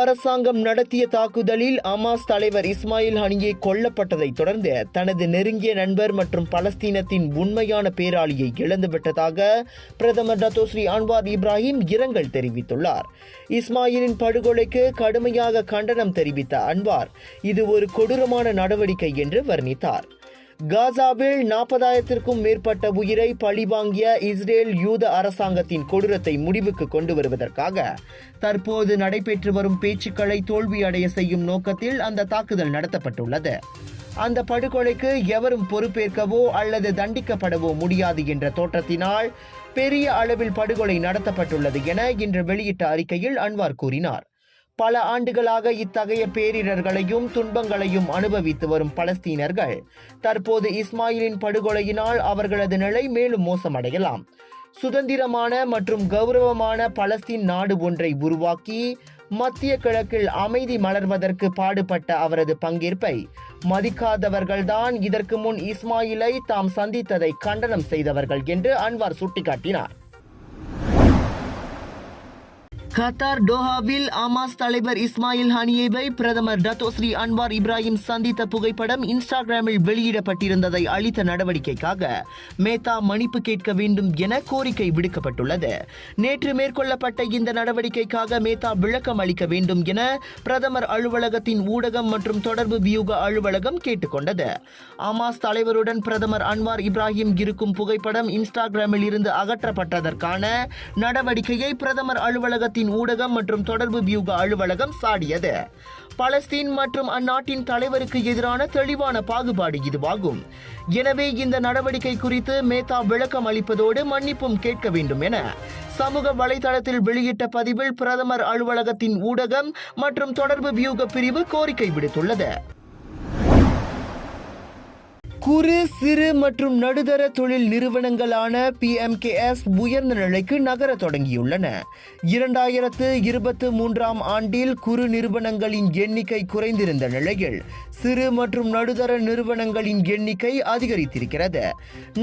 அரசாங்கம் நடத்திய தாக்குதலில் ஹமாஸ் தலைவர் இஸ்மாயில் ஹனியே கொல்லப்பட்டதை தொடர்ந்து தனது நெருங்கிய நண்பர் மற்றும் பலஸ்தீனத்தின் உண்மையான பேராளியை இழந்துவிட்டதாக பிரதமர் டத்தோஸ்ரீ அன்வார் இப்ராஹிம் இரங்கல் தெரிவித்துள்ளார். இஸ்மாயிலின் படுகொலைக்கு கடுமையாக கண்டனம் தெரிவித்த அன்வார் இது ஒரு கொடூரமான நடவடிக்கை என்று வர்ணித்தார். காசாவில் 40,000க்கும் மேற்பட்ட உயிரை பழிவாங்கிய இஸ்ரேல் யூத அரசாங்கத்தின் கொடூரத்தை முடிவுக்கு கொண்டு வருவதற்காக தற்போது நடைபெற்று வரும் பேச்சுக்களை தோல்வியடைய செய்யும் நோக்கத்தில் அந்த தாக்குதல் நடத்தப்பட்டுள்ளது. அந்த படுகொலைக்கு எவரும் பொறுப்பேற்கவோ அல்லது தண்டிக்கப்படவோ முடியாது என்ற தோற்றத்தினால் பெரிய அளவில் படுகொலை நடத்தப்பட்டுள்ளது என இன்று வெளியிட்ட அறிக்கையில் அன்வார் கூறினார். பல ஆண்டுகளாக இத்தகைய பேரிடர்களையும் துன்பங்களையும் அனுபவித்து வரும் பலஸ்தீனர்கள் தற்போது இஸ்மாயிலின் படுகொலையினால் அவர்களது நிலை மேலும் மோசமடையலாம். சுதந்திரமான மற்றும் கௌரவமான பலஸ்தீன் நாடு ஒன்றை உருவாக்கி மத்திய கிழக்கில் அமைதி மலர்வதற்கு பாடுபட்ட அவரது பங்கேற்பை மதிக்காதவர்கள்தான் இதற்கு முன் இஸ்மாயிலை தாம் சந்தித்ததை கண்டனம் செய்தவர்கள் என்று அன்வார் சுட்டிக்காட்டினார். கத்தார் டோஹாவில் ஹமாஸ் தலைவர் இஸ்மாயில் ஹனியேவை பிரதமர் டத்தோஸ்ரீ அன்வார் இப்ராஹிம் சந்தித்த புகைப்படம் இன்ஸ்டாகிராமில் வெளியிடப்பட்டிருந்ததை அளித்த நடவடிக்கைக்காக மேத்தா மன்னிப்பு கேட்க வேண்டும் என கோரிக்கை விடுக்கப்பட்டுள்ளது. நேற்று மேற்கொள்ளப்பட்ட இந்த நடவடிக்கைக்காக மேத்தா விளக்கம் அளிக்க வேண்டும் என பிரதமர் அலுவலகத்தின் ஊடகம் மற்றும் தொடர்பு வியூக அலுவலகம் கேட்டுக்கொண்டது. ஹமாஸ் தலைவருடன் பிரதமர் அன்வார் இப்ராஹிம் இருக்கும் புகைப்படம் இன்ஸ்டாகிராமில் இருந்து அகற்றப்பட்டதற்கான நடவடிக்கையை பிரதமர் அலுவலகத்தின் ஊடகம் மற்றும் தொடர்பு வியூக அலுவலகம் சாடியது. பலஸ்தீன் மற்றும் அந்நாட்டின் தலைவருக்கு எதிரான தெளிவான பாகுபாடு இதுவாகும். எனவே இந்த நடவடிக்கை குறித்து மேத்தா விளக்கம் அளிப்பதோடு மன்னிப்பும் கேட்க வேண்டும் என சமூக வலைதளத்தில் வெளியிட்ட பதிவில் பிரதமர் அலுவலகத்தின் ஊடகம் மற்றும் தொடர்பு வியூக பிரிவு கோரிக்கை விடுத்துள்ளது. குறு சிறு மற்றும் நடுத்தர தொழில் நிறுவனங்களான PMKS உயர்ந்த நிலைக்கு நகர தொடங்கியுள்ளன. 2023ஆம் ஆண்டில் குறு நிறுவனங்களின் எண்ணிக்கை குறைந்திருந்த நிலையில் சிறு மற்றும் நடுத்தர நிறுவனங்களின் எண்ணிக்கை அதிகரித்திருக்கிறது.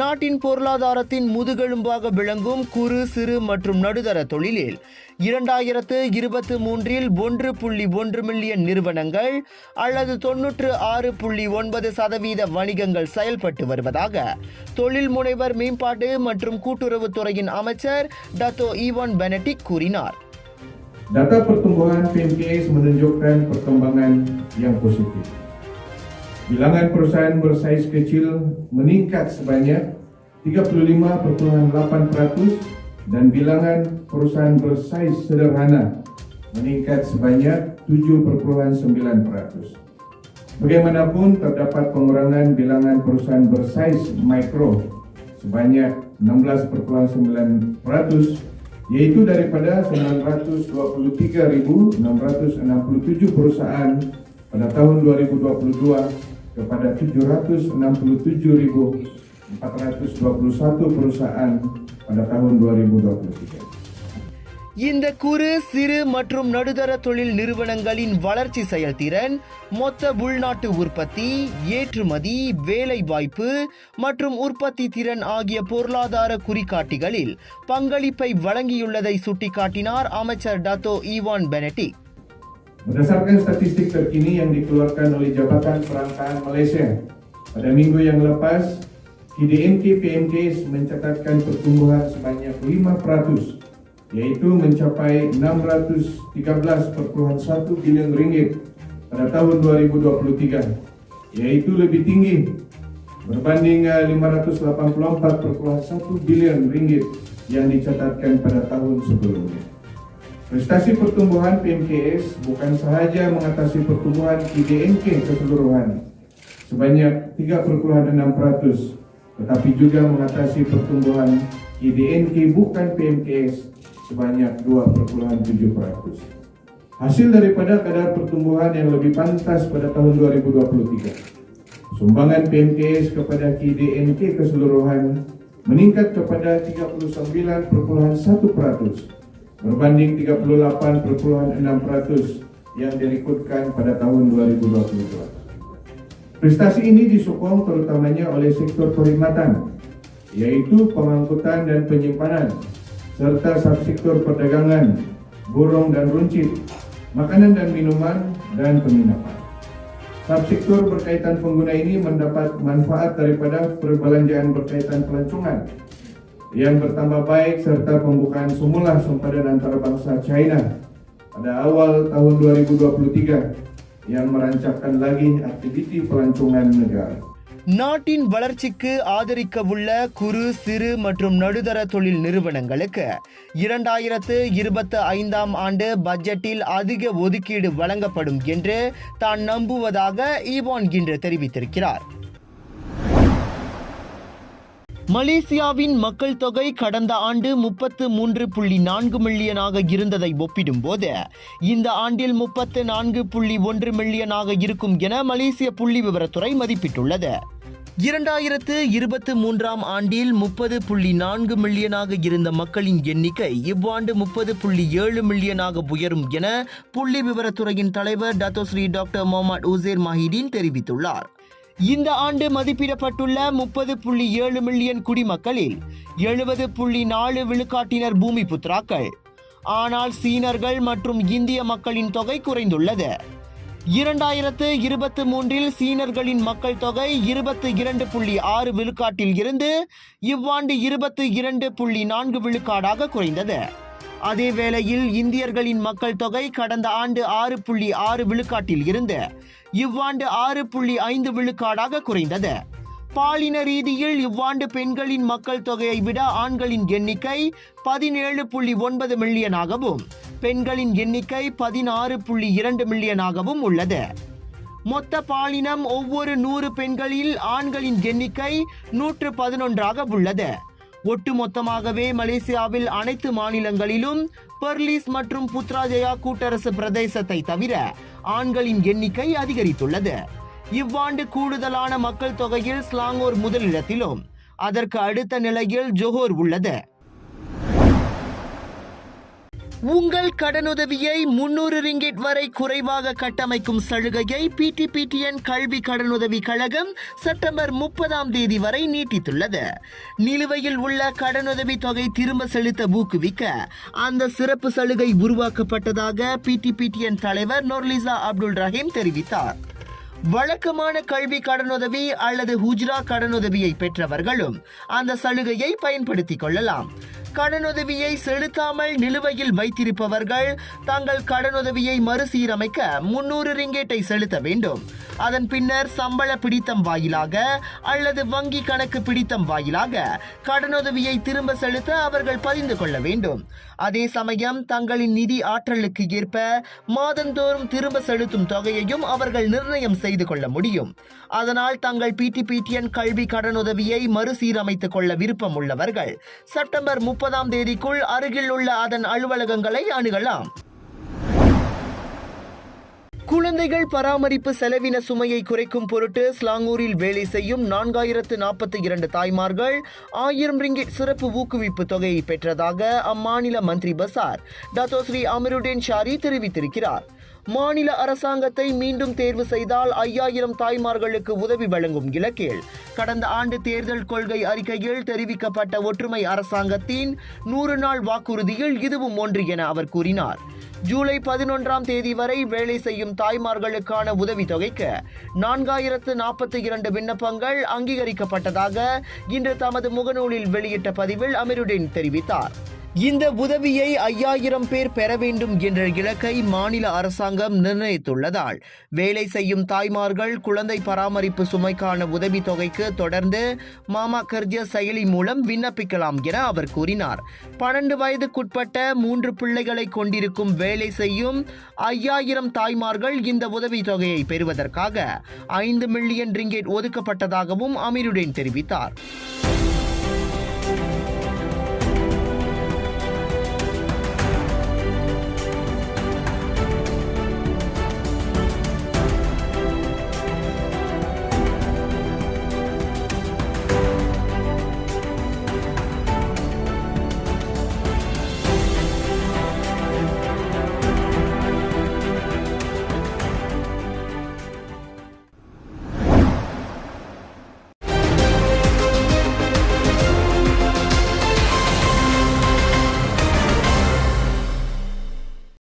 நாட்டின் பொருளாதாரத்தின் முதுகெலும்பாக விளங்கும் குறு சிறு மற்றும் நடுத்தர தொழிலில் 2023இல் 1.1 மில்லியன் நிறுவனங்கள் அல்லது 96.9% வணிகங்கள் செயல்பட்டு வருவதாக தொழில் முனைவர் மேம்பாட்டு மற்றும் கூட்டுறவுத்துறையின் அமைச்சர் டத்தோ ஈவான் பெனடிக் கூறினார். Data pertumbuhan PMKS menunjukkan perkembangan yang positif. Bilangan perusahaan bersaiz kecil meningkat sebanyak 35.8% dan bilangan perusahaan bersaiz sederhana meningkat sebanyak 7.9%. Bagaimanapun terdapat pengurangan bilangan perusahaan bersaiz mikro sebanyak 16.9%, yaitu daripada 923.667 perusahaan pada tahun 2022 kepada 767.421 perusahaan pada tahun 2023. இந்த குறு சிறு மற்றும் நடுத்தர தொழில் நிறுவனங்களின் வளர்ச்சி செயல்திறன், மொத்த உள்நாட்டு உற்பத்தி, ஏற்றுமதி, வேலைவாய்ப்பு மற்றும் உற்பத்தி திறன் ஆகிய பொருளாதார குறிகாட்டிகளில் பங்களிப்பை வழங்கியுள்ளதை சுட்டிக்காட்டினார் அமைச்சர் Dato Evan Benedict. Berdasarkan statistik terkini yang dikeluarkan oleh Jabatan Perangkaan Malaysia pada minggu yang lepas, KDNK PMKS mencatatkan pertumbuhan sebanyak 5%, yaitu mencapai 613.1 bilion ringgit pada tahun 2023, yaitu lebih tinggi berbanding 584.1 bilion ringgit yang dicatatkan pada tahun sebelumnya. Prestasi pertumbuhan PMKS bukan sahaja mengatasi pertumbuhan KDNK keseluruhan sebanyak 3.6%, tetapi juga mengatasi pertumbuhan KDNK bukan PMKS sebanyak 2.7%. Hasil daripada kadar pertumbuhan yang lebih pantas pada tahun 2023, sumbangan PMKS kepada KDNK keseluruhan meningkat kepada 39.1% berbanding 38.6% yang direkodkan pada tahun 2022. Prestasi ini disokong terutamanya oleh sektor perkhidmatan, yaitu pengangkutan dan penyimpanan, serta subsektor perdagangan, borong dan runcit, makanan dan minuman, dan penginapan. Subsektor berkaitan pengguna ini mendapat manfaat daripada perbelanjaan berkaitan pelancongan yang bertambah baik serta pembukaan semula sempadan antarabangsa China pada awal tahun 2023 yang merancangkan lagi aktiviti pelancongan negara. நாட்டின் வளர்ச்சிக்கு ஆதரிக்கவுள்ள குறு சிறு மற்றும் நடுத்தர தொழில் நிறுவனங்களுக்கு 2025ஆம் ஆண்டு பட்ஜெட்டில் அதிக ஒதுக்கீடு வழங்கப்படும் என்று தான் நம்புவதாக ஈவான் இன்று தெரிவித்திருக்கிறார். மலேசியாவின் மக்கள் தொகை கடந்த ஆண்டு 33.4 மில்லியனாக இருந்ததை ஒப்பிடும்போது இந்த ஆண்டில் 34.1 மில்லியனாக இருக்கும் என மலேசிய புள்ளி விவரத்துறை மதிப்பிட்டுள்ளது. 2023ஆம் ஆண்டில் 30.4 மில்லியனாக இருந்த மக்களின் எண்ணிக்கை இவ்வாண்டு 30.7 மில்லியனாக உயரும் என புள்ளி விவரத்துறையின் தலைவர் டத்தோஸ்ரீ டாக்டர் முகமது உசேர் மாஹிதீன் தெரிவித்துள்ளார். இந்த ஆண்டு மதிப்பிடப்பட்டுள்ள 30.7 மில்லியன் குடிமக்களில் 70.4 விழுக்காட்டினர் பூமி புத்ராக்கள். ஆனால் சீனர்கள் மற்றும் இந்திய மக்களின் தொகை குறைந்துள்ளது. 2023இல் சீனர்களின் மக்கள் தொகை 22.6 விழுக்காட்டில் இருந்து இவ்வாண்டு 22.4 விழுக்காடாக குறைந்தது. அதே வேளையில் இந்தியர்களின் மக்கள் தொகை கடந்த ஆண்டு 6.6 விழுக்காட்டில் இருந்து இவ்வாண்டு 6.5 விழுக்காடாக குறைந்தது. பாலின ரீதியில் இவ்வாண்டு பெண்களின் மக்கள் தொகையை விட ஆண்களின் எண்ணிக்கை 17.9 மில்லியனாகவும் பெண்களின் எண்ணிக்கை 16.2 மில்லியனாகவும் உள்ளது. மொத்த பாலினம் ஒவ்வொரு 100 பெண்களில் ஆண்களின் எண்ணிக்கை 111ஆக உள்ளது. ஒட்டுமொத்தமாகவே மலேசியாவில் அனைத்து மாநிலங்களிலும் பெர்லிஸ் மற்றும் புத்ராஜயா கூட்டரசு பிரதேசத்தை தவிர ஆண்களின் எண்ணிக்கை அதிகரித்துள்ளது. இவ்வாண்டு கூடுதலான மக்கள் தொகையில் ஸ்லாங்கோர் முதலிடத்திலும் அதற்கு அடுத்த நிலையில் ஜோஹோர் உள்ளது. உங்கள் கடனுதவியை 300 ரிங்கிட் வரை குறைவாக கட்டமைக்கும் சலுகையை PTPTN கல்வி கடனுதவி கழகம் செப்டம்பர் 30ஆம் தேதி வரை நீட்டித்துள்ளது. நிலுவையில் உள்ள கடனுதவி தொகை திரும்ப செலுத்த ஊக்குவிக்க அந்த சிறப்பு சலுகை உருவாக்கப்பட்டதாக PTPTN தலைவர் நொர்லிசா அப்துல் ரஹீம் தெரிவித்தார். வழக்கமான கல்வி கடனுதவி அல்லது ஹுஜ்ரா கடனுதவியை பெற்றவர்களும் அந்த சலுகையை பயன்படுத்திக் கொள்ளலாம். கடனுதவியை செலுத்தாமல் நிலுவையில் வைத்திருப்பவர்கள் தங்கள் கடனுதவியை மறுசீரமைக்க 300 ரிங்கேட்டை செலுத்த வேண்டும். அதன் பின்னர் சம்பள பிடித்தம் வாயிலாக அல்லது வங்கி கணக்கு பிடித்தம் வாயிலாக கடனுதவியை திரும்ப செலுத்த அவர்கள் பதிந்து கொள்ள வேண்டும். அதே சமயம் தங்களின் நிதி ஆற்றலுக்கு ஏற்ப மாதந்தோறும் திரும்ப செலுத்தும் தொகையையும் அவர்கள் நிர்ணயம் செய்து கொள்ள முடியும். அதனால் தங்கள் PTPTN கல்வி கடனுதவியை மறுசீரமைத்துக் கொள்ள விருப்பம் உள்ளவர்கள் செப்டம்பர் 30ஆம் தேதிக்குள் அருகில் உள்ள அதன் அலுவலகங்களை அணுகலாம். குழந்தைகள் பராமரிப்பு செலவின சுமையை குறைக்கும் பொருட்டு ஸ்லாங்கூரில் வேலை செய்யும் 4042 தாய்மார்கள் 1000 ரிங்கிட் சிறப்பு ஊக்குவிப்பு தொகையை பெற்றதாக அம்மாநில மந்திரி பசார் டத்தோஸ்ரீ அமருடீன் ஷாரி தெரிவித்திருக்கிறார். மாநில அரசாங்கத்தை மீண்டும் தேர்வு செய்தால் 5000 தாய்மார்களுக்கு உதவி வழங்கும் இலக்கில் கடந்த ஆண்டு தேர்தல் கொள்கை அறிக்கையில் தெரிவிக்கப்பட்ட ஒற்றுமை அரசாங்கத்தின் 100 நாள் வாக்குறுதியில் இதுவும் ஒன்று என அவர் கூறினார். ஜூலை 11ஆம் தேதி வரை வேலை செய்யும் தாய்மார்களுக்கான உதவித்தொகைக்கு 4042 விண்ணப்பங்கள் அங்கீகரிக்கப்பட்டதாக இன்று தமது முகநூலில் வெளியிட்ட பதிவில் அமருடீன் தெரிவித்தார். இந்த உதவியை 5000 பேர் பெற வேண்டும் என்ற இலக்கை மாநில அரசாங்கம் நிர்ணயித்துள்ளதால் வேலை செய்யும் தாய்மார்கள் குழந்தை பராமரிப்பு சுமைக்கான உதவி தொகைக்கு தொடர்ந்து மாமா கர்ஜ செயலி மூலம் விண்ணப்பிக்கலாம் என அவர் கூறினார். 12 வயதுக்குட்பட்ட 3 பிள்ளைகளை கொண்டிருக்கும் வேலை செய்யும் 5000 தாய்மார்கள் இந்த உதவி தொகையை பெறுவதற்காக 5 மில்லியன் ரிங்கேட் ஒதுக்கப்பட்டதாகவும் அமீருடீன் தெரிவித்தார்.